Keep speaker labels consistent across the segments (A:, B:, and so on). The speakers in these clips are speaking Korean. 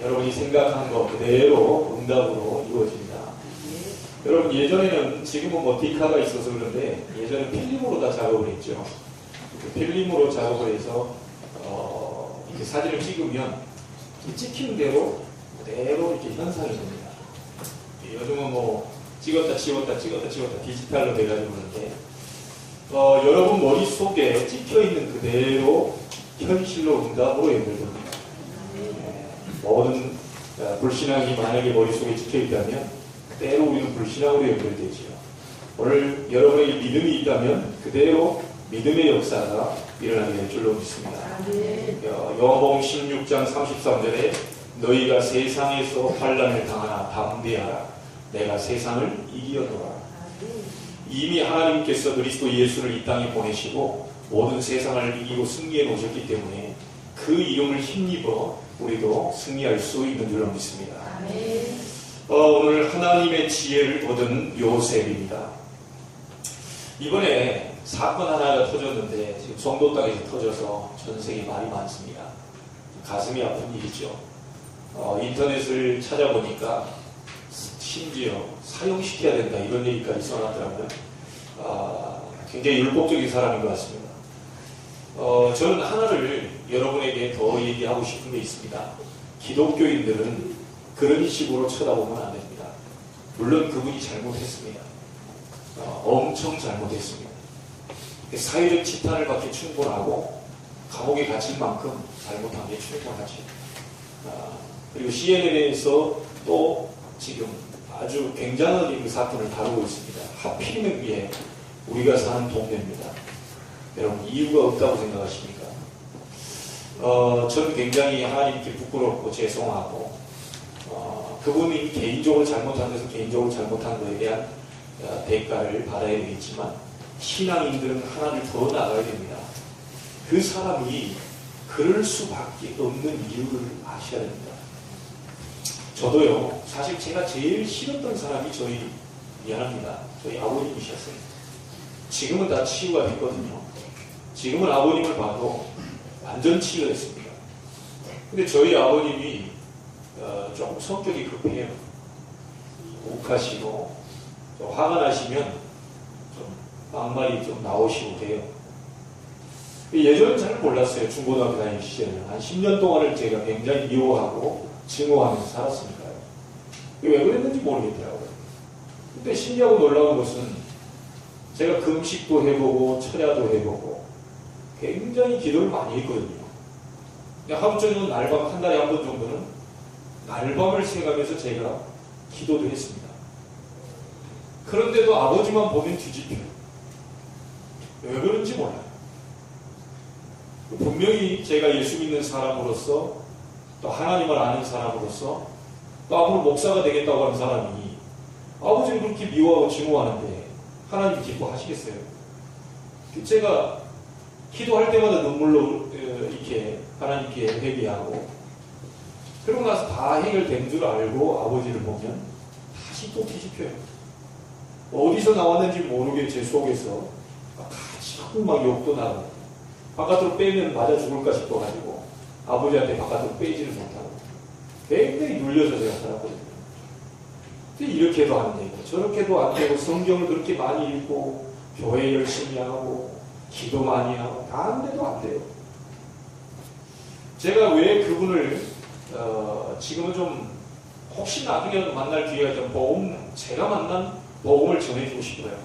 A: 여러분이 생각한 것 그대로 응답으로 이루어집니다. 여러분 예전에는 지금은 뭐 디카가 있어서 그런데 예전에 필름으로 다 작업을 했죠. 필름으로 작업을 해서 이렇게 사진을 찍으면 찍힌 대로 그대로 이렇게 현상이 됩니다. 요즘은 뭐 찍었다 지웠다 디지털로 돼가지고 그런데 여러분 머릿속에 찍혀있는 그대로 현실로 응답으로 연결됩니다. 모든 불신앙이 만약에 머릿속에 찍혀있다면 그대로 우리는 불신앙으로 연결되지요. 오늘 여러분에게 믿음이 있다면 그대로 믿음의 역사가 일어나게 될 줄로 믿습니다. 요한복음 16장 33절에 너희가 세상에서 환난을 당하나 담대하라. 내가 세상을 이기었노라. 이미 하나님께서 그리스도 예수를 이 땅에 보내시고 모든 세상을 이기고 승리해 놓으셨기 때문에 그 이름을 힘입어 우리도 승리할 수 있는 줄로 믿습니다. 오늘 하나님의 지혜를 얻은 요셉입니다. 이번에 사건 하나가 터졌는데 지금 송도 땅에서 터져서 전 세계에 말이 많습니다. 가슴이 아픈 일이죠. 인터넷을 찾아보니까 심지어 사형시켜야 된다 이런 얘기까지 써놨더라고요. 굉장히 율법적인 사람인 것 같습니다. 저는 하나를 여러분에게 더 얘기하고 싶은 게 있습니다. 기독교인들은 그런 식으로 쳐다보면 안 됩니다. 물론 그분이 잘못했습니다. 엄청 잘못했습니다. 사회적 지탄을 받기 충분하고 감옥에 갇힐 만큼 잘못한 게 충분하지. 그리고 CNN에서 또 지금 아주 굉장한 그 사건을 다루고 있습니다. 하필이면 그게 우리가 사는 동네입니다. 여러분 이유가 없다고 생각하십니까? 저는 굉장히 하나님께 부끄럽고 죄송하고 그분이 개인적으로 잘못한 것은 개인적으로 잘못한 것에 대한 대가를 받아야 되겠지만 신앙인들은 하나를 더 나가야 됩니다. 그 사람이 그럴 수밖에 없는 이유를 아셔야 됩니다. 저도요, 사실 제가 제일 싫었던 사람이 미안합니다. 저희 아버님이셨어요. 지금은 다 치유가 됐거든요. 지금은 아버님을 봐도 완전 치유했습니다. 근데 저희 아버님이 좀 성격이 급해요. 욱하시고 화가 나시면 좀 막말이 좀 나오시고 그래요. 예전엔 잘 몰랐어요. 중고등학교 다니는 시절에는 한 10년 동안을 제가 굉장히 미워하고 증오하면서 살았으니까요. 왜 그랬는지 모르겠더라고요. 근데 신기하고 놀라운 것은 제가 금식도 해보고 철야도 해보고 굉장히 기도를 많이 했거든요. 하루 종일 날밤 한 달에 한 번 정도는 날밤을 새가면서 제가 기도도 했습니다. 그런데도 아버지만 보면 뒤집혀요. 왜 그런지 몰라요. 분명히 제가 예수 믿는 사람으로서 또 하나님을 아는 사람으로서 또 앞으로 목사가 되겠다고 하는 사람이 아버지를 그렇게 미워하고 증오하는데 하나님 기뻐하시겠어요? 제가 기도할 때마다 눈물로 이렇게 하나님께 회개하고 그러고 나서 다 해결된 줄 알고 아버지를 보면 다시 또 뒤집혀요. 어디서 나왔는지 모르게 제 속에서 같이 막 욕도 나고 바깥으로 빼면 맞아 죽을까 싶어가지고 아버지한테 바깥으로 빼지를 못하고 굉장히 눌려서 제가 살았거든요. 근데 이렇게도 안 되고 저렇게도 안 되고 성경을 그렇게 많이 읽고 교회 열심히 하고 기도 많이 하고 다 안 돼도 안 돼요. 제가 왜 그분을 지금은 좀 혹시 나중에 만날 기회가 있다면 제가 만난 복음을 전해주고 싶어요.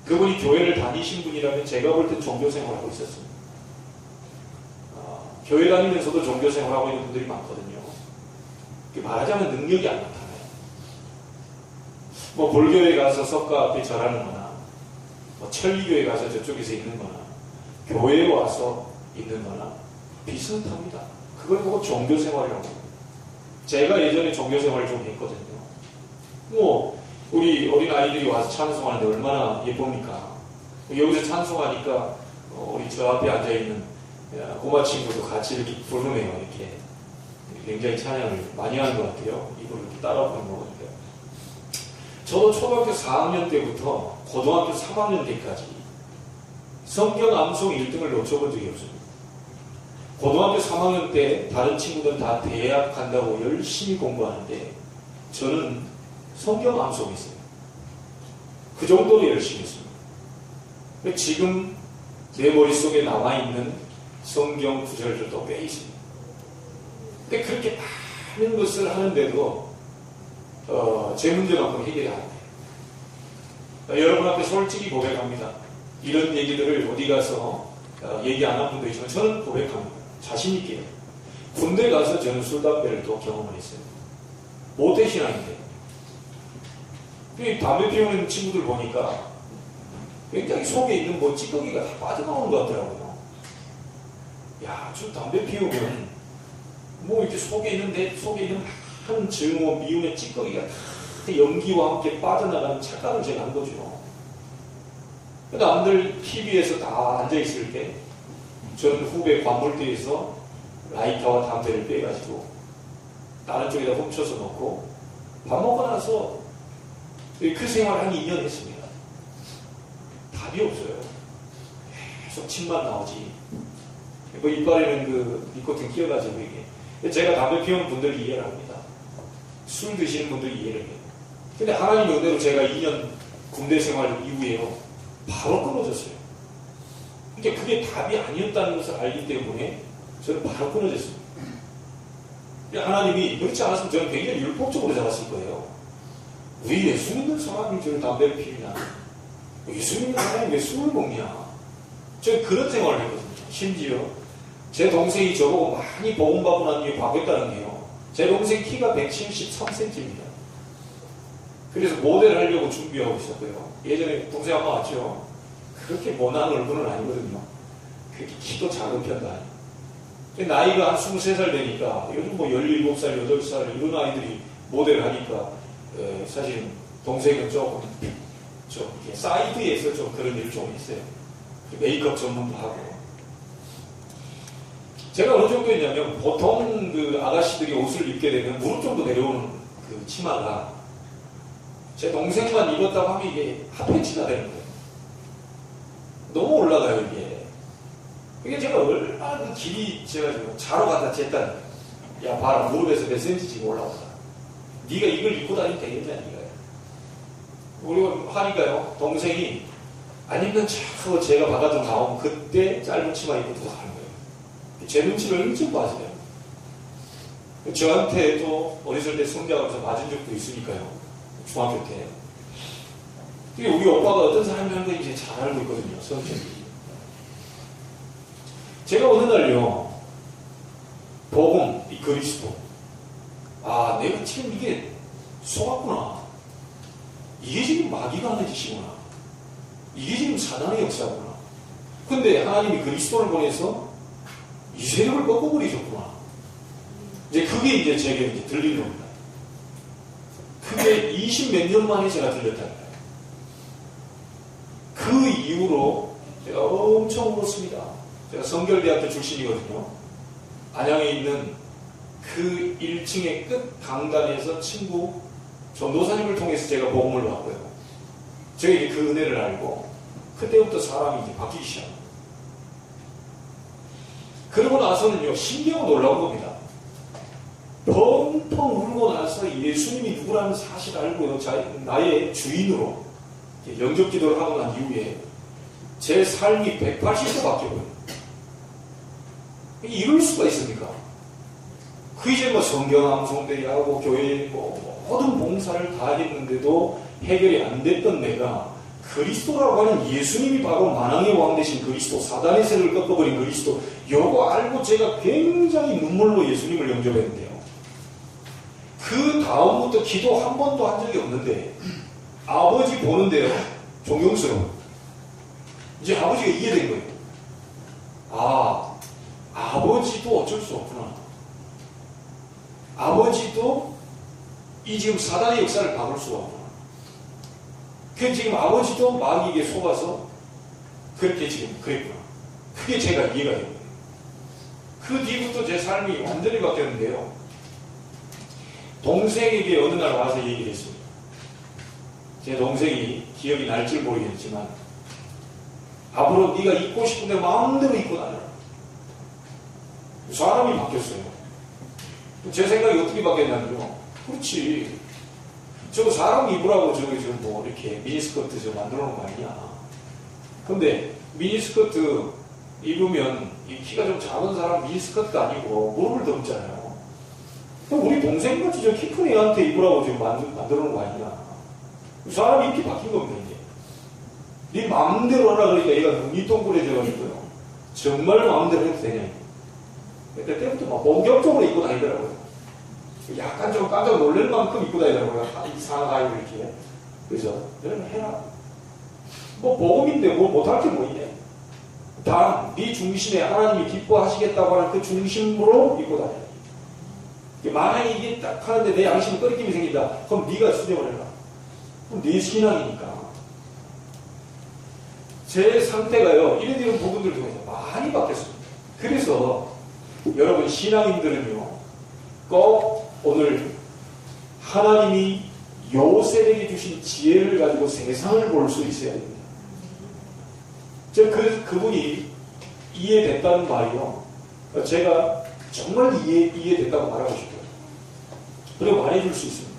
A: 그분이 교회를 다니신 분이라면 제가 볼 땐 종교생활을 하고 있었습니다. 교회 다니면서도 종교생활을 하고 있는 분들이 많거든요. 말하자면 능력이 안 나타나요. 뭐 볼교회 가서 석가 앞에 절하는 거나 뭐 천리교회 가서 저쪽에서 있는 거나 교회에 와서 있는 거나 비슷합니다. 그걸 보고 종교생활이라고 합니다. 제가 예전에 종교생활을 좀 했거든요. 뭐 우리 어린 아이들이 와서 찬송하는데 얼마나 예쁩니까? 여기서 찬송하니까 우리 저 앞에 앉아있는 꼬마 친구도 같이 이렇게 부르네요. 이렇게 굉장히 찬양을 많이 하는 것 같아요. 이걸 이렇게 따라 부르는 거니까. 저도 초등학교 4학년 때부터 고등학교 3학년 때까지 성경 암송 1등을 놓쳐본 적이 없습니다. 고등학교 3학년 때 다른 친구들은 다 대학 간다고 열심히 공부하는데 저는 성경 암송했어요. 그 정도로 열심히 했습니다. 지금 내 머릿속에 남아있는 성경 구절들도 꽤 있습니다. 근데 그렇게 많은 것을 하는데도 제 문제만큼 해결이 안 돼요. 여러분 앞에 솔직히 고백합니다. 이런 얘기들을 어디 가서 얘기 안 한 분도 있지만 저는 고백합니다. 자신 있게요. 군대 가서 저는 술, 담배를 또 경험을 했어요. 모태신앙인데 담배 피우는 친구들 보니까 굉장히 속에 있는 뭐 찌꺼기가 다 빠져나오는 것 같더라고요. 야, 저 담배 피우면 뭐 이렇게 속에 있는 한 증오, 미움의 찌꺼기가 다 연기와 함께 빠져나가는 착각을 제가 한 거죠. 남들 TV에서 다 앉아있을 때 저는 후배 관물대에서 라이터와 담배를 빼가지고 다른 쪽에다 훔쳐서 넣고 밥 먹고 나서 그 생활을 한 2년 했습니다. 답이 없어요. 계속 침만 나오지. 뭐 이빨에는 그 니코틴 끼어가지고 이게. 제가 담배 피우는 분들 이해를 합니다. 술 드시는 분들 이해를 해요. 근데 하나님 은혜로 제가 2년 군대 생활 이후에요. 바로 끊어졌어요. 그러니까 그게 답이 아니었다는 것을 알기 때문에 저는 바로 끊어졌습니다. 하나님이 그렇지 않았으면 저는 굉장히 율법적으로 잡았을 거예요. 왜 예수 믿는 사람이 저를 담배를 피우냐? 예수 믿는 사람이 왜 술을 먹냐? 저는 그런 생활을 했거든요. 심지어 제 동생이 저보고 많이 복음받고 난 뒤에 바뀌었다는 게요. 제 동생 키가 173cm입니다. 그래서 모델을 하려고 준비하고 있었고요. 예전에 동생 아빠 왔죠? 그렇게 못난 얼굴은 아니거든요. 그렇게 키도 작은 편도 아니에요. 나이가 한 23살 되니까 요즘 뭐 17살, 8살 이런 아이들이 모델을 하니까 사실 동생은 조금 좀 이렇게 사이드에서 좀 그런 일을 좀 했어요. 메이크업 전문도 하고. 제가 어느 정도였냐면 보통 그 아가씨들이 옷을 입게 되면 무릎 정도 내려오는 그 치마가 제 동생만 입었다고 하면 이게 핫팬츠가 되는 거예요. 너무 올라가요, 이게. 이게 제가 얼마나 그 길이 제가 지금 자러 갖다 쟀다니. 야, 봐라, 무릎에서 몇 센치 지금 올라오다. 네가 이걸 입고 다니면 되겠냐, 니가. 우리가 하니까요, 동생이 안 입는 척하고 제가 바깥으로 나오면 그때 짧은 치마 입고 들어가는 거예요. 제 눈치를 일찍 봐서요. 저한테 또 어렸을 때 성장하면서 맞은 적도 있으니까요. 중학교 때. 우리 오빠가 어떤 사람이라는 걸 이제 잘 알고 있거든요. 성격이. 제가 어느 날요, 복음, 이 그리스도. 아, 내가 지금 이게 속았구나. 이게 지금 마귀가 하는 짓이구나. 이게 지금 사단의 역사구나. 근데 하나님이 그리스도를 보내서 이 세력을 꺾어버리셨구나. 이제 그게 이제 제게 이제 들린 겁니다. 그게 20몇 년 만에 제가 들렸다는 거예요. 그 이후로 제가 엄청 울었습니다. 제가 성결대학교 출신이거든요. 안양에 있는 그 1층의 끝 강단에서 친구 전도사님을 통해서 제가 복음을 받고요. 제가 이제 그 은혜를 알고 그때부터 사람이 이제 바뀌기 시작합니다. 그러고 나서는요, 신기하고 놀라운 겁니다. 펑펑 울고 나서 예수님이 누구라는 사실을 알고요, 나의 주인으로 영접 기도를 하고 난 이후에 제 삶이 180도 바뀌어요. 이럴 수가 있습니까? 그 이제 뭐 성경 암송대회 하고 교회에 뭐 모든 봉사를 다 했는데도 해결이 안 됐던 내가 그리스도라고 하는 예수님이 바로 만왕의 왕 되신 그리스도, 사단의 세력을 꺾어버린 그리스도, 요거 알고 제가 굉장히 눈물로 예수님을 영접했는데요. 그 다음부터 기도 한 번도 한 적이 없는데 아버지 보는데요, 존경스러워. 이제 아버지가 이해된 거예요. 아, 아버지도 어쩔 수 없구나. 아버지도 이 지금 사단의 역사를 막을 수가 없구나. 그 지금 아버지도 마귀에게 속아서 그렇게 지금 그랬구나. 그게 제가 이해가 된 거예요. 그 뒤부터 제 삶이 완전히 바뀌었는데요. 동생에게 어느 날 와서 얘기를 했습니다. 제 동생이 기억이 날지 모르겠지만 앞으로 네가 입고 싶은데 마음대로 입고 다녀라. 사람이 바뀌었어요. 제 생각이 어떻게 바뀌었냐면요. 그렇지. 저거 사람 입으라고 저기 지금 뭐 이렇게 미니스커트 저 만들어 놓은 거 아니냐. 근데 미니스커트 입으면 이 키가 좀 작은 사람 미니스커트가 아니고 무릎을 넘잖아요. 그럼 우리 동생같이 저 키 큰 애한테 입으라고 지금 만들어 놓은 거 아니냐. 사람이 이렇게 바뀐 겁니다, 이제. 네 마음대로 하라 그러니까 얘가 눈이 동그래져가지고요. 정말 마음대로 해도 되냐. 그때부터 막 본격적으로 입고 다니더라고요. 약간 좀 깜짝 놀랄 만큼 입고 다니더라고요. 이상한 아이를 이렇게. 그래서, 너는 해라. 뭐, 복음인데 뭐 못할 게 뭐 있냐. 단, 네 중심에 하나님이 기뻐하시겠다고 하는 그 중심으로 입고 다녀. 만약에 이게 딱 하는데 내 양심이 꺼리낌이 생긴다. 그럼 네가 수정을 해라. 그럼 네 신앙이니까. 제 상태가요, 이런 부분들 중에서 많이 바뀌었습니다. 그래서, 여러분, 신앙인들은요, 꼭 오늘 하나님이 요셉에게 주신 지혜를 가지고 세상을 볼 수 있어야 됩니다. 그분이 이해됐다는 말이요. 제가 정말 이해됐다고 말하고 싶어요. 그리고 말해줄 수 있습니다.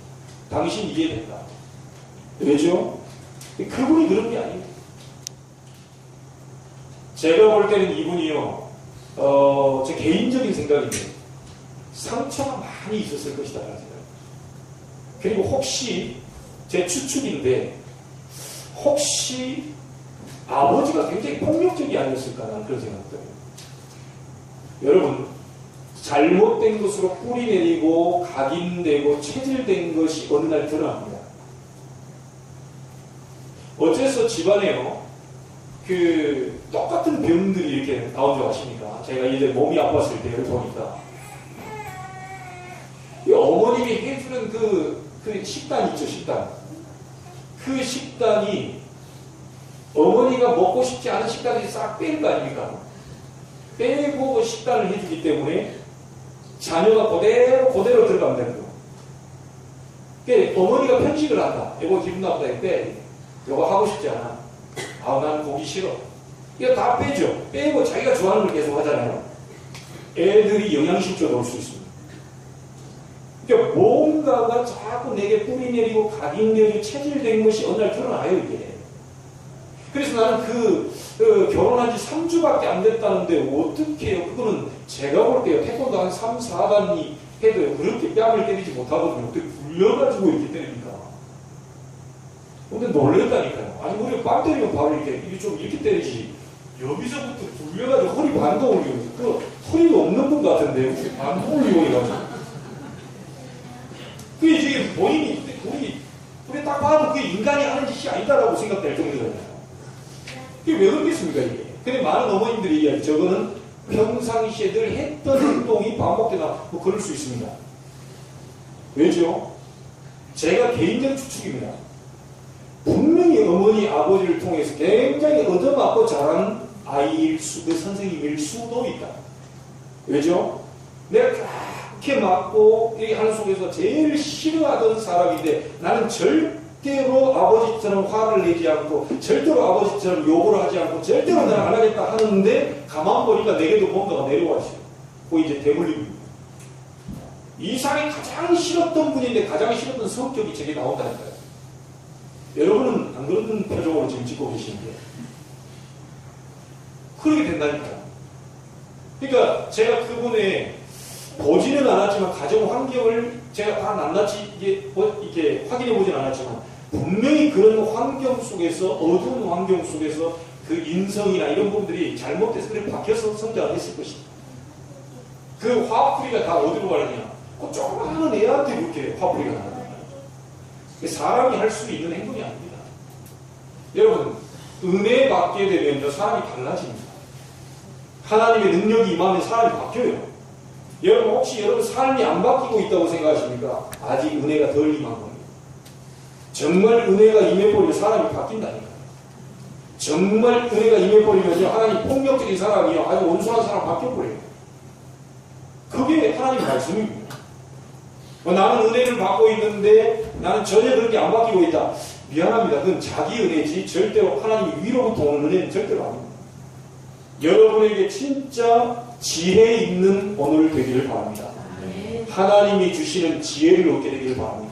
A: 당신 이해됐다. 왜죠? 그분이 그런 게 아니에요. 제가 볼 때는 이분이요, 제 개인적인 생각인데, 상처가 많이 있었을 것이다. 라는 생각. 그리고 혹시, 제 추측인데, 혹시 아버지가 굉장히 폭력적이 아니었을까 하는 그런 생각도 해요. 여러분, 잘못된 것으로 뿌리내리고 각인되고 체질된 것이 어느 날 드러납니다. 어째서 집안에요, 똑같은 병들이 이렇게 나온 줄 아십니까? 제가 이제 몸이 아팠을 때 보니까. 어머님이 해주는 그 식단 있죠, 식단. 그 식단이 어머니가 먹고 싶지 않은 식단을 싹 빼는 거 아닙니까? 빼고 식단을 해주기 때문에 자녀가 그대로 들어간다는 거. 그러니까 어머니가 편식을 한다. 이거 기분 나쁘다. 빼. 이거 하고 싶지 않아. 난 보기 싫어. 이거 다 빼죠. 빼고 자기가 좋아하는 걸 계속 하잖아요. 애들이 영양실조가 올 수 있습니다. 그러니까 뭔가가 자꾸 내게 뿌리내리고 각인되고 체질된 것이 어느 날 드러나요, 이게. 그래서 나는 결혼한 지 3주밖에 안 됐다는데 어떻게 해요? 그거는 제가 볼 때요, 태권도 한 3, 4단이 해도요, 그렇게 뺨을 때리지 못하거든요. 어떻게 굴려가지고 이렇게 때립니까? 근데 놀랬다니까요. 아니, 우리 뺨 때리면 바로 이렇게 때리지. 여기서부터 굴려가지고 허리 반동을 이용해서. 그 허리가 없는 분 같은데, 혹시 반동을 이용해가지고. 그게 이제 본인이, 우리 딱 봐도 그게 인간이 하는 짓이 아니다라고 생각될 정도잖아요. 그게 왜 그렇겠습니까, 이게? 근데 많은 어머님들이 얘기하죠. 저거는 평상시에 늘 했던 행동이 반복되나, 뭐 그럴 수 있습니다. 왜죠? 제가 개인적 추측입니다. 분명히 어머니, 아버지를 통해서 굉장히 얻어맞고 자란 아이일 수도, 선생님일 수도 있다. 왜죠? 내가 그렇게 맞고 이 하는 속에서 제일 싫어하던 사람인데 나는 절대로 아버지처럼 화를 내지 않고 절대로 아버지처럼 욕을 하지 않고 절대로 나는 안 하겠다 하는데 가만 보니까 내게도 뭔가가 내려와 있어요. 그거 이제 대물림입니다. 이 사람이 가장 싫었던 분인데 가장 싫었던 성격이 제게 나온다니까요. 여러분은 안 그런 표정으로 지금 찍고 계시는데 그렇게 된다니까요. 그러니까 제가 그분의 보지는 않았지만 가정 환경을 제가 다 낱낱이 이렇게 확인해 보진 않았지만 분명히 그런 환경 속에서 어두운 환경 속에서 그 인성이나 이런 부분들이 잘못돼서 그렇게 박혀서 성장을 했을 것입니다. 그 화풀이가 다 어디로 가느냐? 그 조그마한 애한테 그렇게 화풀이가 나는 거예요. 사람이 할 수 있는 행동이 아닙니다. 여러분, 은혜 받게 되면 사람이 달라집니다. 하나님의 능력이 임하면 사람이 바뀌어요. 여러분, 혹시 여러분 삶이 안 바뀌고 있다고 생각하십니까? 아직 은혜가 덜 임한 겁니다. 정말 은혜가 임해버리면 사람이 바뀐다니까요. 정말 은혜가 임해버리면요, 하나님 폭력적인 사람이요, 아주 온순한 사람 바뀌어버려요. 그게 하나님 말씀입니다. 나는 은혜를 받고 있는데 나는 전혀 그렇게 안 바뀌고 있다. 미안합니다. 그건 자기 은혜지 절대로 하나님이 위로부터 오는 은혜는 절대로 아닙니다. 여러분에게 진짜 지혜 있는 오늘 되기를 바랍니다. 하나님이 주시는 지혜를 얻게 되기를 바랍니다.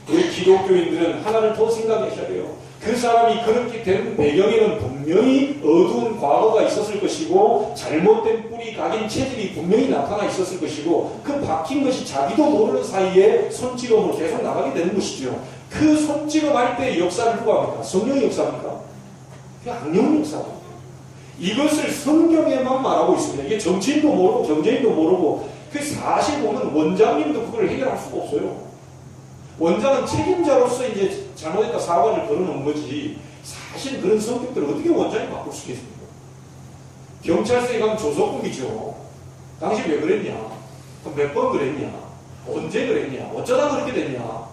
A: 우리 기독교인들은 하나를 더 생각하셔야 돼요. 그 사람이 그렇게 된 배경에는 분명히 어두운 과거가 있었을 것이고 잘못된 뿌리 각인 체질이 분명히 나타나 있었을 것이고 그 박힌 것이 자기도 모르는 사이에 손찌검으로 계속 나가게 되는 것이죠. 그 손찌검할 때 역사를 누가 합니까? 성령의 역사입니까? 그 악령 역사입니다. 이것을 성경에만 말하고 있습니다. 이게 정치인도 모르고 경제인도 모르고 그 사실 보면 원장님도 그걸 해결할 수가 없어요. 원장은 책임자로서 이제 잘못했다 사과를 걸어놓은 거지 사실 그런 성격들을 어떻게 원장이 바꿀 수 있겠습니까? 경찰서에 가면 조속국이죠. 당신 왜 그랬냐? 몇 번 그랬냐? 언제 그랬냐? 어쩌다 그렇게 됐냐?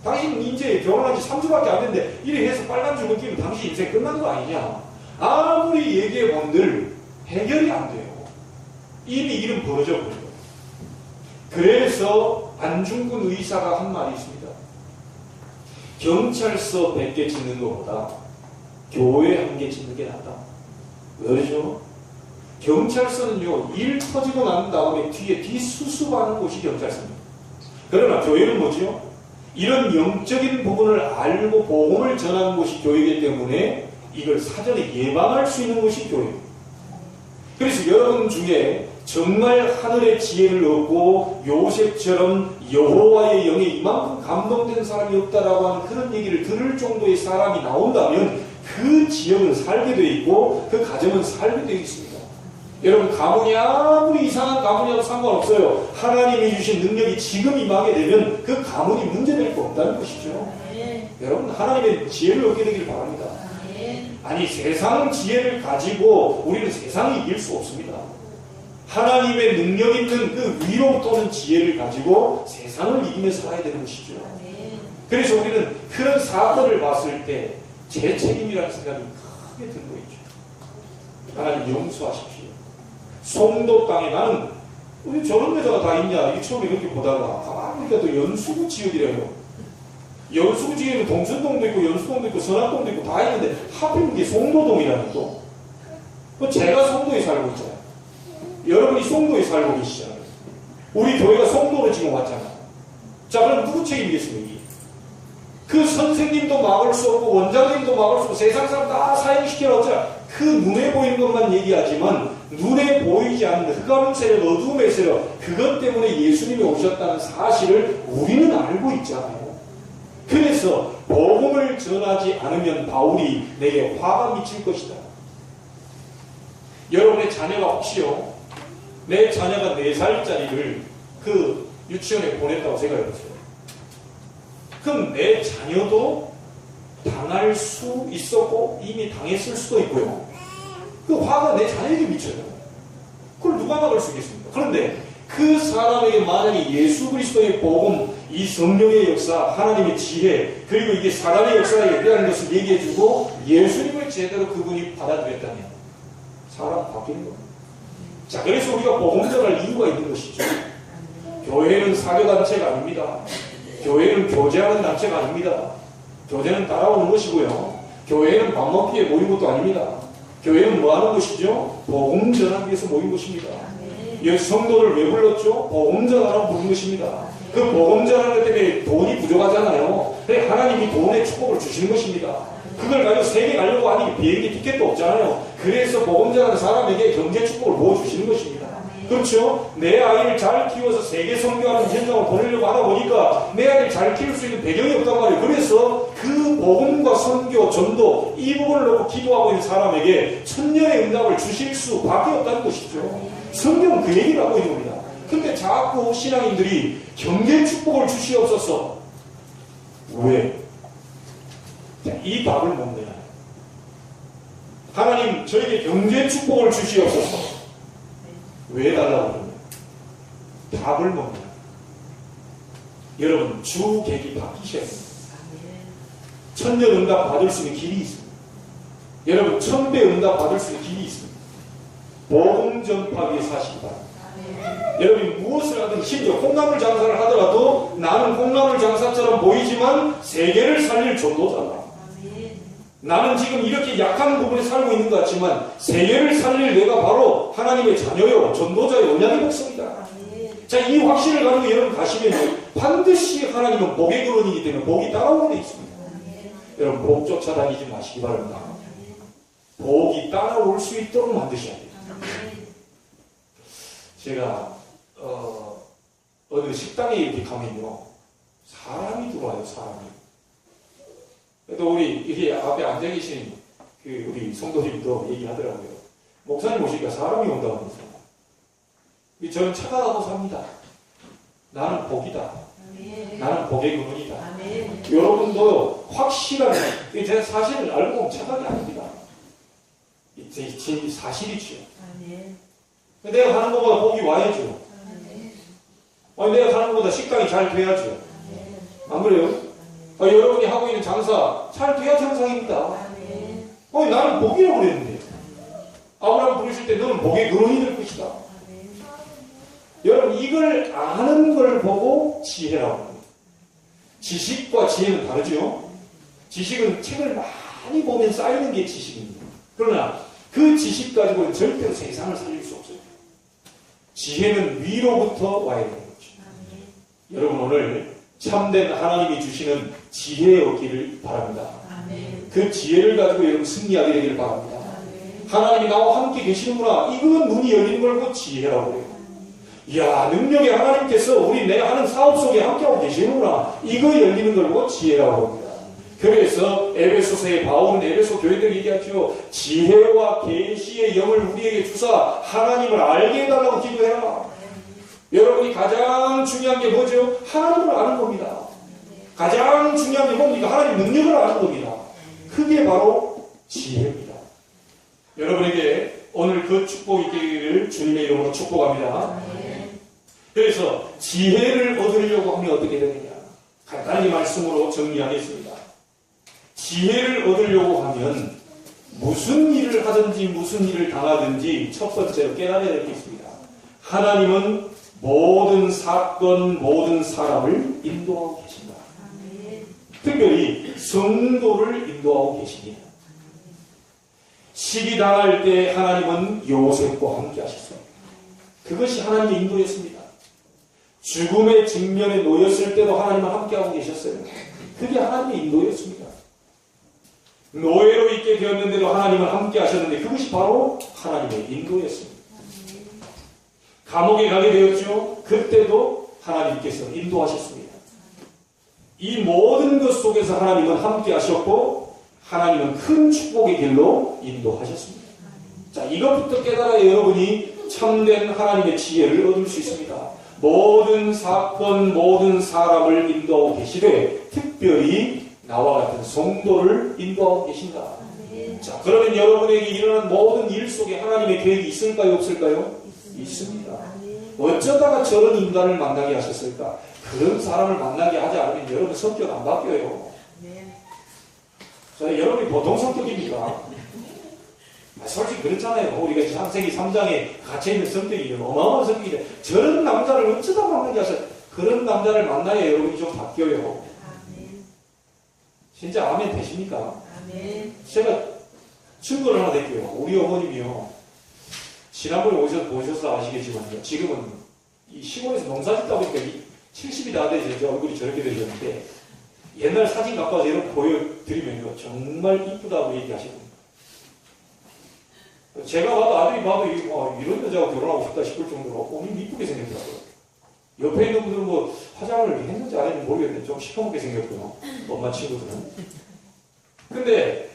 A: 당신 이제 결혼한 지 3주밖에 안 됐는데 이래 해서 빨간 줄을 끼면 당신 인생 끝난 거 아니냐? 아무리 얘기해본들 해결이 안 돼요. 이미 일은 벌어져 버려요. 그래서 안중근 의사가 한 말이 있습니다. 경찰서 100개 짓는 것보다 교회 1개 짓는 게 낫다. 왜 그러죠? 경찰서는요, 일 터지고 난 다음에 뒤에 뒤수습하는 곳이 경찰서입니다. 그러나 교회는 뭐죠? 이런 영적인 부분을 알고 복음을 전하는 곳이 교회이기 때문에 이걸 사전에 예방할 수 있는 곳이 교회입니다. 그래서 여러분 중에 정말 하늘의 지혜를 얻고 요셉처럼 여호와의 영에 이만큼 감동된 사람이 없다라고 하는 그런 얘기를 들을 정도의 사람이 나온다면 그 지역은 살게 되어 있고 그 가정은 살게 되어 있습니다. 여러분 가문이 아무리 이상한 가문이라도 상관없어요. 하나님이 주신 능력이 지금 임하게 되면 그 가문이 문제될 거 없다는 것이죠. 여러분 하나님의 지혜를 얻게 되길 바랍니다. 아니 세상 지혜를 가지고 우리는 세상을 이길 수 없습니다. 하나님의 능력 있는 그 위로 또는 지혜를 가지고 세상을 이기며 살아야 되는 것이죠. 그래서 우리는 그런 사건을 봤을 때 제 책임이라는 생각이 크게 들고 있죠. 하나님 용서하십시오. 송도 땅에 나는 왜 저런 데다가 다 있냐 이 처음에 그렇게 보다가 가만히 보니까 또 연수구 지역이래요. 연수구 지역에는 동천동도 있고 연수동도 있고 선악동도 있고 다 있는데 하필 이게 송도동이라는 또 제가 송도에 살고 있잖아요. 여러분이 송도에 살고 계시잖아요. 우리 교회가 송도로 지금 왔잖아요. 자 그럼 누구 책임이겠습니까? 그 선생님도 막을 수 없고 원장님도 막을 수 없고 세상 사람 다 사형시켜놓자 그 눈에 보이는 것만 얘기하지만 눈에 보이지 않는 흑암 세력, 어두움의 세력 그것 때문에 예수님이 오셨다는 사실을 우리는 알고 있잖아요. 그래서 복음을 전하지 않으면 바울이 내게 화가 미칠 것이다. 여러분의 자녀가 혹시요 내 자녀가 4살짜리를 그 유치원에 보냈다고 생각해보세요. 그럼 내 자녀도 당할 수 있었고 이미 당했을 수도 있고요. 그 화가 내 자녀에게 미쳐요. 그걸 누가 막을 수 있겠습니까? 그런데 그 사람에게 만약에 예수 그리스도의 복음, 이 성령의 역사, 하나님의 지혜, 그리고 이게 사람의 역사에 대한 것을 얘기해주고 예수님을 제대로 그분이 받아들였다면 사람 바뀌는 겁니다. 자, 그래서 우리가 복음 전할 이유가 있는 것이죠. 교회는 사교단체가 아닙니다. 교회는 교제하는 단체가 아닙니다. 교제는 따라오는 것이고요. 교회는 밥 먹기에 모인 것도 아닙니다. 교회는 뭐 하는 것이죠? 복음 전하기 위해서 모인 것입니다. 여기 성도를 왜 불렀죠? 복음 전하라고 부른 것입니다. 그 복음 전하는 것 때문에 돈이 부족하잖아요. 그래 하나님이 돈의 축복을 주시는 것입니다. 그걸 가지고 세계 가려고 하니 비행기 티켓도 없잖아요. 그래서 복음 전하는 사람에게 경제 축복을 부어주시는 것입니다. 그렇죠? 내 아이를 잘 키워서 세계 선교하는 현장을 보내려고 하다 보니까 내 아이를 잘 키울 수 있는 배경이 없단 말이에요. 그래서 그 복음과 선교, 전도 이 부분을 놓고 기도하고 있는 사람에게 천년의 응답을 주실 수밖에 없다는 것이죠. 성경은 그 얘기를 하고 있는 겁니다. 근데 자꾸 신앙인들이 경제 축복을 주시옵소서. 왜? 이 답을 못 내요. 하나님 저에게 경제 축복을 주시옵소서. 왜 달라고 그러냐? 답을 못 내요. 여러분 주객이 바뀌셔야 됩니다. 천년 응답 받을 수 있는 길이 있습니다. 여러분 1000배 응답 받을 수 있는 길이 있습니다. 복음 전파 위에 사시기 바랍니다. 여러분이 무엇을 하든 심지어 콩나물 장사를 하더라도 나는 콩나물 장사처럼 보이지만 세계를 살릴 전도자다. 나는 지금 이렇게 약한 부분에 살고 있는 것 같지만 세계를 살릴 내가 바로 하나님의 자녀요, 전도자요, 언약의 백성이다. 자, 이 확신을 가지고 여러분 가시면 반드시 하나님은 복의 근원이기 때문에 복이 따라오게 되어 있습니다. 여러분 복 쫓아다니지 마시기 바랍니다. 복이 따라올 수 있도록 만드셔야 돼요. 제가 어느 식당에 이렇게 가면요, 사람이 들어와요. 사람이. 또 우리 이게 앞에 앉아 계신 우리 성도님도 얘기하더라고요. 목사님 오시니까 사람이 온다고 하면서. 저는 착각하고 삽니다. 나는 복이다. 나는 복의 근원이다. 여러분도 확실한, 제가 사실을 알고 보면 착각이 아닙니다. 사실이죠. 내가 가는 것보다 복이 와야죠. 내가 가는 것보다 식당이 잘 돼야죠. 안 그래요? 여러분이 하고 있는 장사 잘 돼야 정상입니다. 나는 복이라고 그랬는데 아브라함 부르실 때 너는 복의 근원이 될 것이다. 여러분 이걸 아는 걸 보고 지혜라고 합니다. 지식과 지혜는 다르죠. 지식은 책을 많이 보면 쌓이는 게 지식입니다. 그러나 그 지식 가지고는 절대로 세상을 살릴 수 없어요. 지혜는 위로부터 와야 되는 거죠. 여러분 오늘 참된 하나님이 주시는 지혜 얻기를 바랍니다. 그 지혜를 가지고 여러분 승리하게 되기를 바랍니다. 하나님이 나와 함께 계시는구나. 이건 눈이 열리는 걸 보고 지혜라고 해요. 이야, 능력의 하나님께서 우리 내 하는 사업 속에 함께하고 계시는구나. 이거 열리는 걸 보고 지혜라고 합니다. 그래서 에베소서의 바울은 에베소 교회들 얘기하죠. 지혜와 계시의 영을 우리에게 주사 하나님을 알게 해달라고 기도해라. 여러분이 가장 중요한 게 뭐죠? 하나님을 아는 겁니다. 가장 중요한 게 뭡니까? 하나님 능력을 아는 겁니다. 그게 바로 지혜입니다. 여러분에게 오늘 그 축복이 있기를 주님의 이름으로 축복합니다. 그래서 지혜를 얻으려고 하면 어떻게 되느냐? 간단히 말씀으로 정리하겠습니다. 지혜를 얻으려고 하면 무슨 일을 하든지 무슨 일을 당하든지 첫 번째로 깨달아야 될 게 있습니다. 하나님은 모든 사건, 모든 사람을 인도하고 계신다. 특별히 성도를 인도하고 계십니다. 시기 당할 때 하나님은 요셉과 함께 하셨습니다. 그것이 하나님의 인도였습니다. 죽음의 직면에 놓였을 때도 하나님은 함께하고 계셨어요. 그게 하나님의 인도였습니다. 노예로 있게 되었는데도 하나님은 함께 하셨는데 그것이 바로 하나님의 인도였습니다. 감옥에 가게 되었죠. 그때도 하나님께서 인도하셨습니다. 이 모든 것 속에서 하나님은 함께 하셨고 하나님은 큰 축복의 길로 인도하셨습니다. 자, 이것부터 깨달아야 여러분이 참된 하나님의 지혜를 얻을 수 있습니다. 모든 사건, 모든 사람을 인도하고 계시되 특별히 나와 같은 성도를 인도하고 계신다. 자, 그러면 여러분에게 일어난 모든 일 속에 하나님의 계획이 있을까요? 없을까요? 있습니다. 어쩌다가 저런 인간을 만나게 하셨을까? 그런 사람을 만나게 하지 않으면 여러분 성격 안 바뀌어요. 자, 여러분이 보통 성격입니까? 솔직히 그렇잖아요. 우리가 창세기 3장에 갇혀있는 성격이 어마어마한 성격인데 저런 남자를 어쩌다 만나게 하셨 그런 남자를 만나야 여러분이 좀 바뀌어요. 진짜 아멘 되십니까? 제가 증거를 하나 낼게요. 우리 어머님이요. 지난번에 오셔서 아시겠지만요. 지금은 이 시골에서 농사 짓다 보니까 70이 다 되죠. 얼굴이 저렇게 되셨는데 옛날 사진 갖고 와서 이렇게 보여드리면요. 정말 이쁘다고 얘기하시거든요. 제가 봐도 아들이 봐도 이런 여자가 결혼하고 싶다 싶을 정도로 엄청 이쁘게 생겼더라고요. 옆에 있는 분들은 뭐 화장을 했는지 안 했는지 모르겠는데 좀 시커멓게 생겼고요. 엄마 친구들은. 근데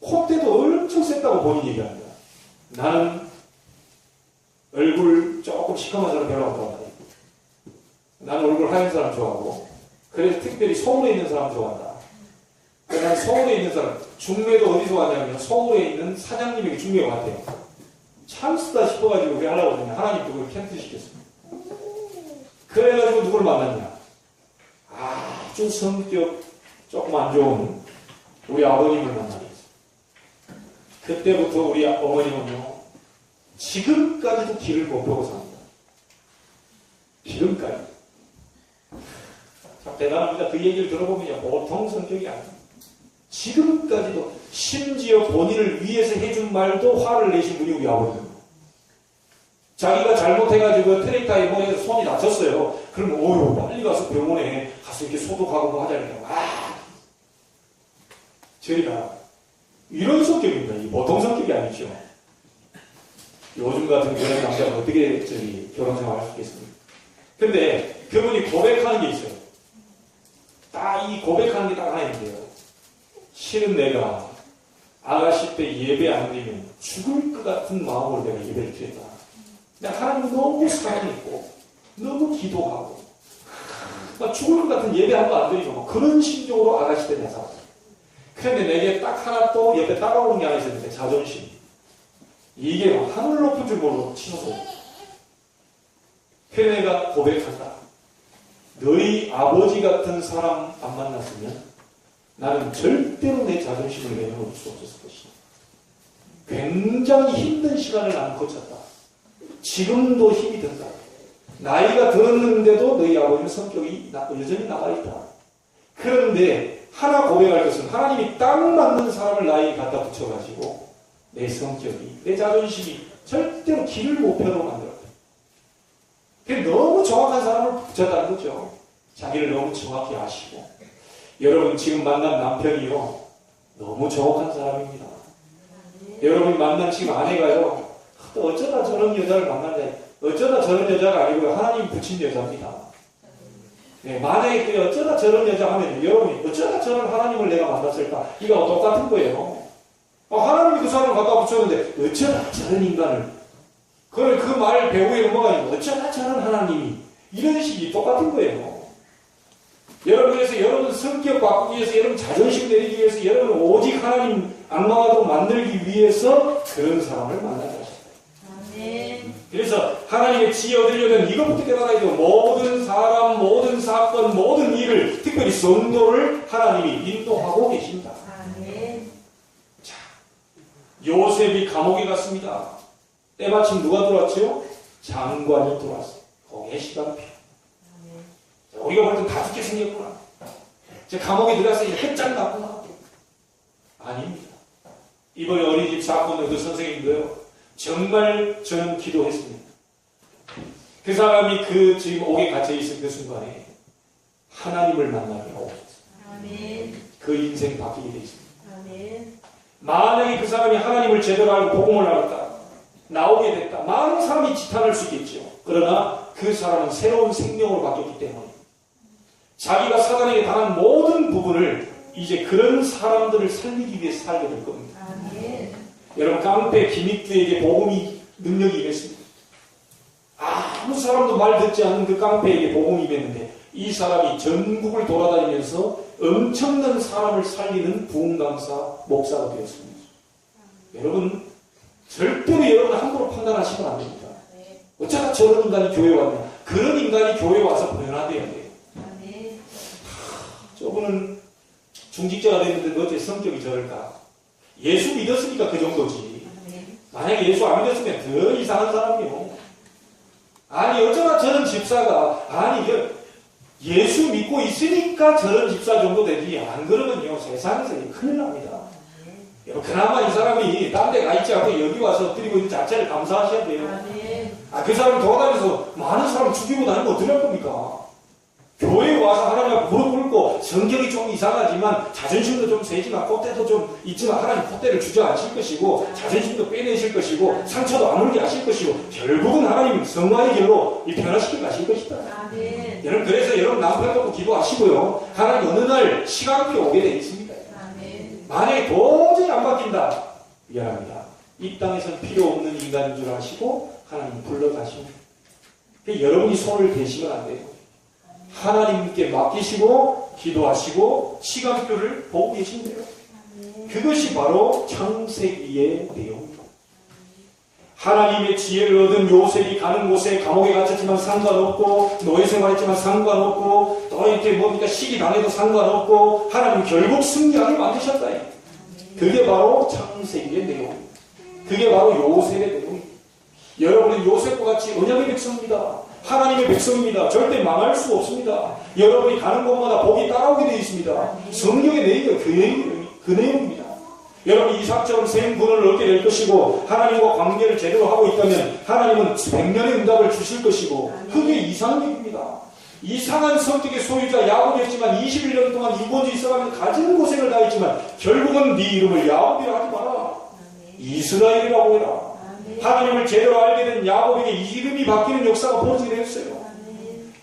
A: 콧대도 엄청 셌다고 본인이 얘기합니다. 나는 얼굴 조금 시커먼 사람 별로 안 좋아한다. 나는 얼굴 하얀 사람 좋아하고 그래서 특별히 서울에 있는 사람 좋아한다. 난 서울에 있는 사람, 중매도 어디 좋아하냐면 서울에 있는 사장님에게 중매가 왔대요. 참쓰다 싶어가지고 왜 하려고 했냐. 하나님 그걸 캔슬 시켰습니다. 그래가지고 누굴 만났냐. 아주 성격 조금 안 좋은 우리 아버님을 만나게 했어요. 그때부터 우리 어머님은요. 지금까지도 길을 못 보고 삽니다. 지금까지. 참 대단합니다. 그 얘기를 들어보면 보통 성격이 아닙니다. 지금까지도 심지어 본인을 위해서 해준 말도 화를 내신 분이 우리 아버지입니다. 자기가 잘못해가지고 트랙터에 뭐해서 손이 다쳤어요. 그럼 어휴 빨리 가서 병원에 가서 이렇게 소독하고 뭐 하자니까 저희가 이런 성격입니다. 이 보통 성격이 아니죠. 요즘 같은 그런 남자가 어떻게 결혼 생활 할 수 있겠습니까? 근데 그분이 고백하는 게 있어요. 딱 이 고백하는 게 딱 하나 있는데요. 실은 내가 아가씨 때 예배 안 드리면 죽을 것 같은 마음으로 내가 예배를 드렸다. 내가 하나님 너무 사랑했고 너무 기도하고 막 죽을 것 같은 예배 한 거 안 드리고 막 그런 심정으로 아가씨 때 내가 살았어요. 그런데 내게 딱 하나 또 옆에 따라오는 게 하나 있었는데 자존심. 이게 막 하늘 높은 줄 모르고 치솟아요. 그래서 내가 고백한다. 너희 아버지 같은 사람 안 만났으면 나는 절대로 내 자존심을 내려놓을 수 없었을 것이다. 굉장히 힘든 시간을 나는 거쳤다. 지금도 힘이 든다. 나이가 들었는데도 너희 아버지는 성격이 여전히 남아있다. 그런데 하나 고백할 것은 하나님이 딱 맞는 사람을 나에게 갖다 붙여가지고 내 성격이, 내 자존심이 절대로 길을 못 펴도록 만들었다. 그게 너무 정확한 사람을 붙였다는 거죠. 자기를 너무 정확히 아시고. 여러분 지금 만난 남편이요 너무 정확한 사람입니다. 여러분이 만난 지금 아내가요 어쩌다 저런 여자를 만났냐. 어쩌다 저런 여자가 아니고요 하나님이 붙인 여자입니다. 네, 만약에 어쩌다 저런 여자 하면 여러분이 어쩌다 저런 하나님을 내가 만났을까? 이거 똑같은 거예요. 하나님이 그 사람을 갖다 붙였는데 어쩌다 저런 인간을 그 말 배우에 뭐가 있고 어쩌다 저런 하나님이 이런 식이 똑같은 거예요. 여러분 그래서 여러분 성격 바꾸기 위해서 여러분 자존심 내리기 위해서 여러분 오직 하나님 악마하도록 만들기 위해서 그런 사람을 만나게 하셨어요. 아멘. 그래서 하나님의 지혜 얻으려면 이것부터 깨달아야 돼요. 모든 사람, 모든 사건, 모든 일을 특별히 성도를 하나님이 인도하고 계십니다. 아멘. 자, 요셉이 감옥에 갔습니다. 때마침 누가 들어왔죠? 장관이 들어왔어요. 거기에 시간표. 우리가 볼 땐 다 죽게 생겼구나. 제 감옥에 들어가서 해장 났구나. 아닙니다. 이번에 어린이집 사건 그 선생님도요. 정말 저는 기도했습니다. 그 사람이 그 지금 옥에 갇혀 있을 그 순간에 하나님을 만나게 하고 있습니다. 그 인생 바뀌게 되어 있습니다. 아멘. 만약에 그 사람이 하나님을 제대로 알고 복음을 알았다. 나오게 됐다. 많은 사람이 지탄할 수 있겠죠. 그러나 그 사람은 새로운 생명으로 바뀌었기 때문에 자기가 사단에게 당한 모든 부분을 이제 그런 사람들을 살리기 위해서 살게 될 겁니다. 아멘. 여러분 깡패 김익두에게 복음이 능력이 임했습니다. 아무 사람도 말 듣지 않는 그 깡패에게 복음이 임했는데 이 사람이 전국을 돌아다니면서 엄청난 사람을 살리는 부흥강사 목사가 되었습니다. 여러분 절대로 여러분 함부로 판단하시면 안 됩니다. 어쩌다 저런 인간이 교회에 왔냐. 그런 인간이 교회에 와서 변화돼야 돼요. 저분은 중직자가 됐는데 어째 성격이 저럴까? 예수 믿었으니까 그 정도지. 만약에 예수 안 믿었으면 더 이상한 사람이요. 아니 어쩌다 저런 집사가 아니 예수 믿고 있으니까 저런 집사 정도 되지. 안 그러면요 세상에서 큰일 납니다. 그나마 이 사람이 딴 데 가 있지 않고 여기 와서 드리고 있는 자체를 감사하셔야 돼요. 그 사람 돌아다니면서 많은 사람 죽이고 다니면 어떻게 할 겁니까? 교회에 와서 하나님 앞에 무릎 꿇고 성격이 좀 이상하지만 자존심도 좀 세지만 콧대도 좀 있지만 하나님 콧대를 주저앉힐 것이고 자존심도 빼내실 것이고 상처도 안 울게 하실 것이고 결국은 하나님 성화의 길로 이 변화시켜 가실 것이다. 아멘. 여러분 그래서 여러분 남편 놓고 기도하시고요. 하나님 어느 날 시간표 오게 되어 있습니다. 아멘. 만약에 도저히 안 바뀐다. 미안합니다. 이 땅에서는 필요 없는 인간인 줄 아시고 하나님 불러가십니다. 여러분이 손을 대시면 안 돼요. 하나님께 맡기시고 기도하시고 시간표를 보고 계신대요. 그것이 바로 창세기의 내용입니다. 하나님의 지혜를 얻은 요셉이 가는 곳에 감옥에 갇혔지만 상관없고 노예 생활했지만 상관없고 또 이렇게 뭡니까 시기 당해도 상관없고 하나님 결국 승리하게 만드셨다. 그게 바로 창세기의 내용입니다. 그게 바로 요셉의 내용입니다. 여러분은 요셉과 같이 언약의 백성입니다. 하나님의 백성입니다. 절대 망할 수 없습니다. 여러분이 가는 곳마다 복이 따라오게 되어 있습니다. 성경의 내용이 그 내용입니다. 여러분 이삭처럼 생분을 얻게 될 것이고 하나님과 관계를 제대로 하고 있다면 하나님은 100년의 응답을 주실 것이고 그게 이상한 얘기입니다. 이상한 성격의 소유자 야곱이었지만 21년 동안 이곳에 있어가면서 가진 고생을 다했지만 결국은 네 이름을 야곱이라 하지 마라. 이스라엘이라고 해라. 하나님을 제대로 알게 된 야곱에게 이름이 바뀌는 역사가 벌어지게 되었어요.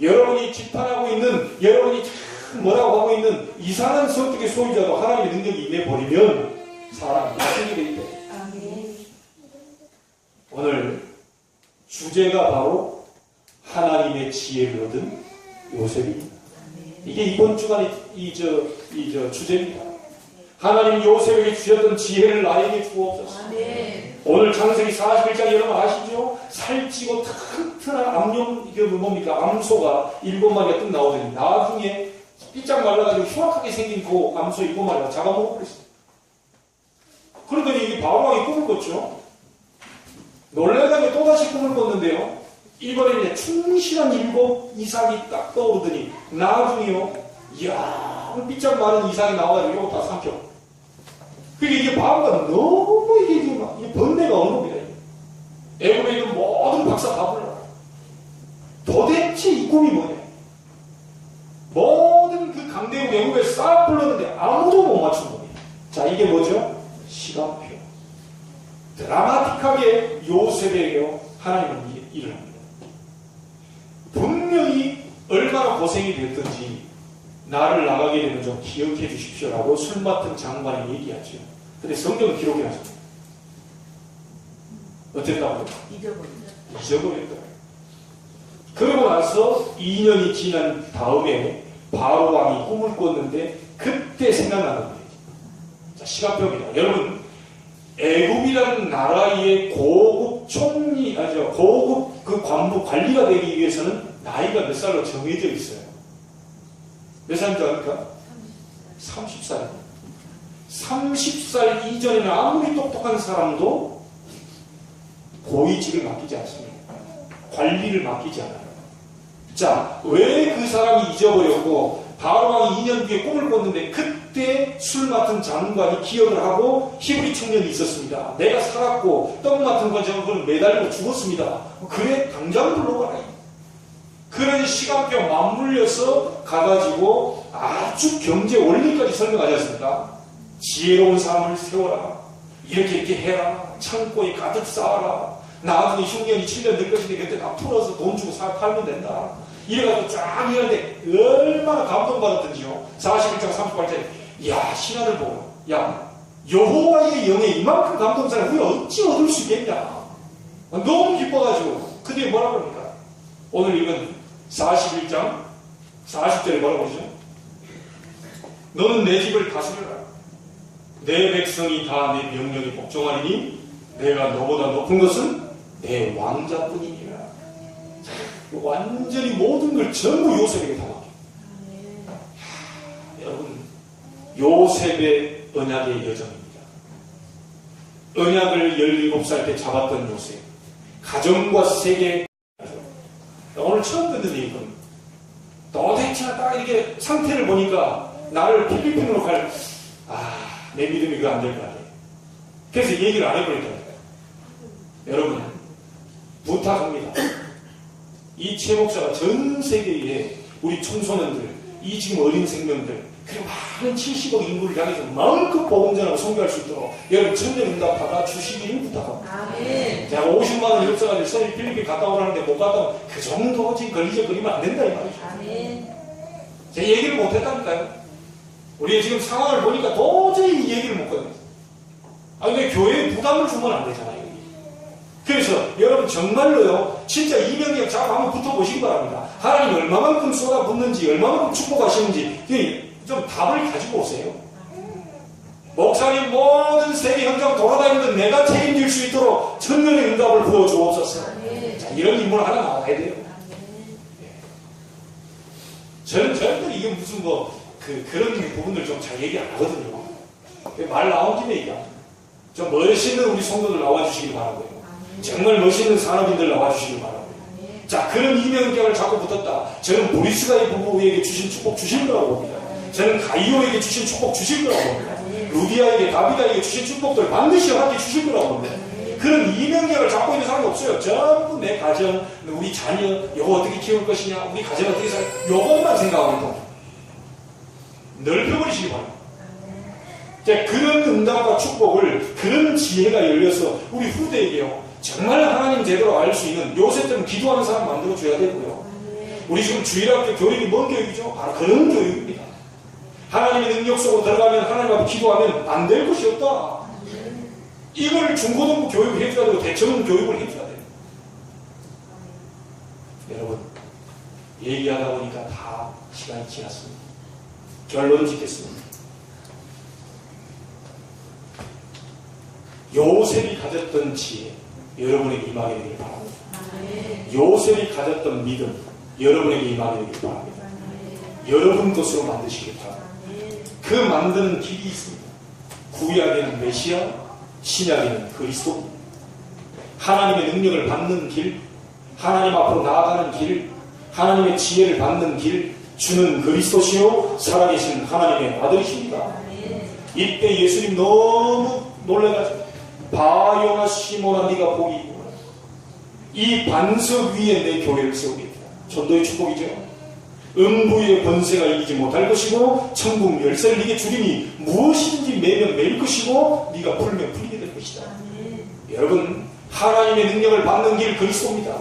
A: 여러분이 지탄하고 있는, 여러분이 참 뭐라고 하고 있는 이상한 성격의 소유자도 하나님의 능력이 임해버리면 사람이 바뀌게 되기 때문에 오늘 주제가 바로 하나님의 지혜를 얻은 요셉입니다. 이게 이번 주간의 주제입니다. 하나님 요셉에게 주셨던 지혜를 나에게 주옵소서. 오늘 창세기 41장 여러분 아시죠? 살찌고 튼튼한 암소가 7마리가 뚝 나오더니 나중에 삐짝 말라가지고 흉악하게 생긴 그 암소 7마리가 잡아먹어버렸어요. 그러더니 이게 바로왕이 꿈을 꿨죠. 놀래가지고 또다시 꿈을 꿨는데요. 이번에 이제 충실한 7 이삭이 딱 떠오르더니 나중에요. 이야, 삐짝 마른 이삭이 나와가지고 이거 다 삼켜. 그게 이게 바로가 너무 이게 번뇌가 오는 겁니다. 애굽에 있는 모든 박사 다 불러라. 도대체 이 꿈이 뭐냐? 모든 그 강대국 애굽에 싹 불렀는데 아무도 못 맞춘 겁니다. 자, 이게 뭐죠? 시간표. 드라마틱하게 요셉에게 하나님은 일을 합니다. 분명히 얼마나 고생이 됐든지 나를 나가게 되면 좀 기억해 주십시오라고 술 맡은 장관이 얘기하죠. 근데 성경은 기록이 나죠. 어땠다고요? 잊어버렸다. 그러고 나서 2년이 지난 다음에 바로 왕이 꿈을 꿨는데 그때 생각나는 거예요. 자, 시간표입니다. 여러분, 애굽이라는 나라의 고급 고급 그 관부 관리가 되기 위해서는 나이가 몇 살로 정해져 있어요. 몇 살인 줄 아닙니까? 30살. 30살 이전에는 아무리 똑똑한 사람도 고위직을 맡기지 않습니다. 관리를 맡기지 않아요. 자, 왜 그 사람이 잊어버렸고 바로왕이 2년 뒤에 꿈을 꿨는데 그때 술 맡은 장관이 기억을 하고 히브리 청년이 있었습니다. 내가 살았고 떡 맡은 과정은 매달리고 죽었습니다. 그래 당장 불러가라. 그런 시간표 맞물려서 가가지고 아주 경제 원리까지 설명하지 않습니까? 지혜로운 사람을 세워라. 이렇게 해라. 창고에 가득 쌓아라. 나중에 흉년이 7년 될 것인데 그때 다 풀어서 돈 주고 팔면 된다. 이래가지고 쫙 이러는데 얼마나 감동받았던지요. 41장 38절에 야, 신하들 보고 야, 여호와의 영에 이만큼 감동사를 우리가 어찌 얻을 수 있겠냐. 너무 기뻐가지고 그 뒤에 뭐라고 합니까? 오늘 이건 41장 40절에 뭐라고 그러죠? 너는 내 집을 다스려라. 내 백성이 다 내 명령에 복종하리니 내가 너보다 높은 것은 내 왕자뿐이니라. 완전히 모든 걸 전부 요셉에게 다 맡겨. 여러분, 요셉의 언약의 여정입니다. 언약을 17살 때 잡았던 요셉. 가정과 세계. 오늘 처음 듣는 얘기는 도대체 딱 이렇게 상태를 보니까 나를 필리핀으로 내 믿음이 그거 안 될 거 아니에요. 그래서 얘기를 안 해버리더라고요. 여러분, 부탁합니다. 이 최 목사가 전 세계에 우리 청소년들, 이 지금 어린 생명들, 그리고 많은 70억 인구를 향해서 마음껏 복음 전하고 선교할 수 있도록 여러분 전쟁응답 받아 주시기를 부탁합니다. 아멘. 제가 50만 원 이력서가지고 서울 필리핀 갔다 오라는데 못 갔다 오면 그 정도 지금 걸리적거리면 안 된다 이 말이죠. 아멘. 제가 얘기를 못 했다니까요. 우리 지금 상황을 보니까 도저히 이 얘기를 못 꺼내요. 근데 교회에 부담을 주면 안 되잖아요. 그래서 여러분 정말로요, 진짜 이명박 잘 한번 붙어보시기 바랍니다. 하나님 얼마만큼 쏟아붓는지, 얼마만큼 축복하시는지 좀 답을 가지고 오세요. 목사님 모든 세계 현장 돌아다니는 내가 책임질 수 있도록 천년의 응답을 부어주옵소서. 자, 이런 인물 하나 나와야 돼요. 저는 절대 이게 무슨 그런 부분들 좀 잘 얘기 안 하거든요. 말 나온 김에 얘기합니다. 좀 멋있는 우리 성도들 나와주시길 바라고요. 정말 멋있는 산업인들 나와주시길 바라고요. 자, 그런 이명격을 잡고 붙었다. 저는 보리스가이 부부에게 주신 축복 주신 거라고 봅니다. 저는 가이오에게 주신 축복 주실 거라고 봅니다. 루디아에게, 다비다에게 주신 축복들 반드시 함께 주실 거라고 봅니다. 그런 이명계를 잡고 있는 사람이 없어요. 전부 내 가정, 우리 자녀, 이거 어떻게 키울 것이냐, 우리 가정 어떻게 살, 요것만 생각하고 있고 넓혀버리시기 바랍니다. 그런 응답과 축복을, 그런 지혜가 열려서 우리 후대에게요, 정말 하나님 제대로 알 수 있는 요새처럼 기도하는 사람 만들어줘야 되고요. 우리 지금 주일학교 교육이 뭔 교육이죠? 바로 그런 교육입니다. 하나님의 능력 속으로 들어가면, 하나님 앞에 기도하면 안 될 것이 없다. 이걸 중고등부 교육을 해줘야 되고 대처음 교육을 해줘야 돼요. 여러분, 얘기하다 보니까 다 시간이 지났습니다. 결론 짓겠습니다. 요셉이 가졌던 지혜, 여러분에게 임하게 되길 바랍니다. 요셉이 가졌던 믿음, 여러분에게 임하게 되길 바랍니다. 여러분 것으로 만드시길 바랍니다. 그 만드는 길이 있습니다. 구약에는 메시아, 신약에는 그리스도. 하나님의 능력을 받는 길, 하나님 앞으로 나아가는 길, 하나님의 지혜를 받는 길, 주는 그리스도시요 살아계신 하나님의 아들이십니다. 이때 예수님 너무 놀라가지고, 바요나 시몬아 네가 복이 있구나. 이 반석 위에 내 교회를 세우겠다. 전도의 축복이죠. 음부의 권세가 이기지 못할 것이고 천국 열쇠를 네게 주리니 무엇이든지 매면 매일 것이고 네가 풀면 풀리게 될 것이다. 여러분, 하나님의 능력을 받는 길 그리스도입니다.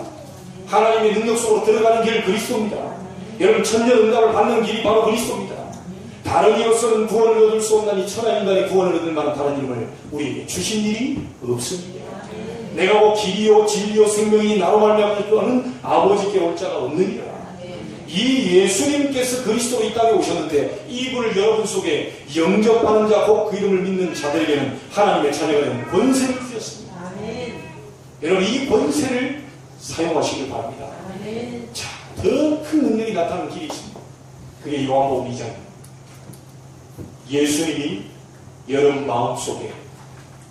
A: 하나님의 능력 속으로 들어가는 길 그리스도입니다. 여러분, 천년응답을 받는 길이 바로 그리스도입니다. 다른 이로서는 구원을 얻을 수 없나니 천하인간이 구원을 얻을 만한 다른 이름을 우리에게 주신 일이 없습니다. 내가 곧 길이요 진리요 생명이 나로 말미암는 아버지께 올 자가 없느니라. 이 예수님께서 그리스도로 이 땅에 오셨는데 이분을 여러분 속에 영접하는 자, 곧 그 이름을 믿는 자들에게는 하나님의 자녀가 되는 권세를 주셨습니다. 여러분, 이 권세를 사용하시길 바랍니다. 자, 더 큰 능력이 나타나는 길이 있습니다. 그게 요한복음 2장입니다. 예수님이 여러분 마음속에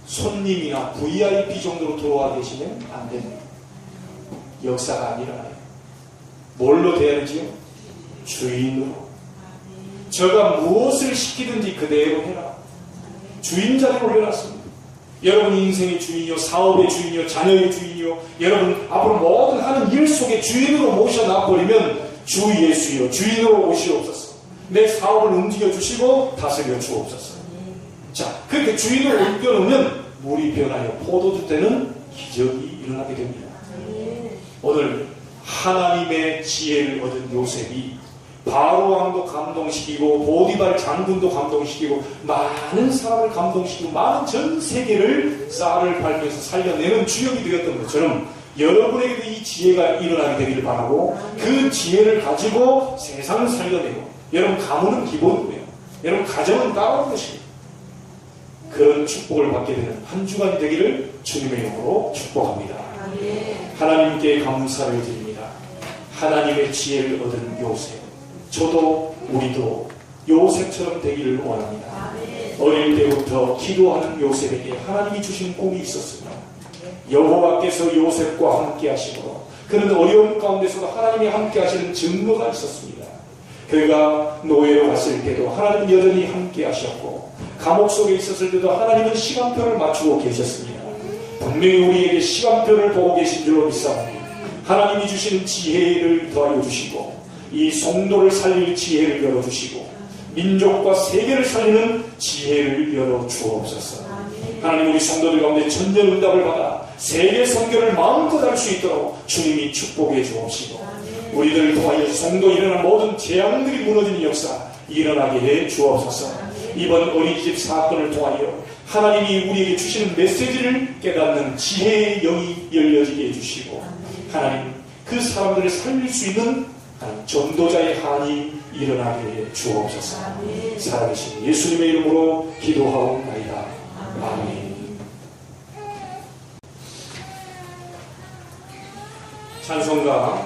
A: 손님이나 VIP 정도로 들어와 계시면 안 됩니다. 역사가 안 일어나요. 뭘로 대하는지요? 주인으로. 저가 무엇을 시키든지 그대로 해라. 주인 자리에 올려놨습니다. 여러분 인생의 주인이요, 사업의 주인이요, 자녀의 주인이요, 여러분 앞으로 모든 하는 일 속에 주인으로 모셔놔버리면 주 예수여 주인으로 오시옵소서. 내 사업을 움직여 주시고 다스려 주옵소서. 자, 그렇게 주인으로 옮겨놓으면 물이 변하여 포도주 때는 기적이 일어나게 됩니다. 오늘 하나님의 지혜를 얻은 요셉이 바로 왕도 감동시키고 보디발 장군도 감동시키고 많은 사람을 감동시키고 많은 전 세계를 쌀을 팔면서 살려내는 주역이 되었던 것처럼 여러분에게도 이 지혜가 일어나게 되기를 바라고, 그 지혜를 가지고 세상을 살려내고, 여러분 가문은 기본이고요, 여러분 가정은 따라오는 것입니다. 그런 축복을 받게 되는 한 주간이 되기를 주님의 이름으로 축복합니다. 하나님께 감사를 드립니다. 하나님의 지혜를 얻은 요셉, 저도 우리도 요셉처럼 되기를 원합니다. 어릴 때부터 기도하는 요셉에게 하나님이 주신 꿈이 있었습니다. 여호와께서 요셉과 함께 하시고 그는 어려움 가운데서도 하나님이 함께 하시는 증거가 있었습니다. 그가 노예로 갔을 때도 하나님은 여전히 함께 하셨고, 감옥 속에 있었을 때도 하나님은 시간표를 맞추고 계셨습니다. 분명히 우리에게 시간표를 보고 계신 줄로 믿사오니 하나님이 주시는 지혜를 더하여 주시고, 이 성도를 살릴 지혜를 열어주시고, 민족과 세계를 살리는 지혜를 열어주옵소서. 하나님, 우리 성도들 가운데 천년응답을 받아 세계 선교를 마음껏 할 수 있도록 주님이 축복해 주옵시고, 우리들을 통하여 성도에 일어난 모든 재앙들이 무너지는 역사 일어나게 해 주옵소서. 이번 어린이집 사건을 통하여 하나님이 우리에게 주시는 메시지를 깨닫는 지혜의 영이 열려지게 해주시고, 하나님 그 사람들을 살릴 수 있는 전도자의 한이 일어나게 해 주옵소서. 살아계신 예수님의 이름으로 기도하옵나이다. 아멘. 찬송가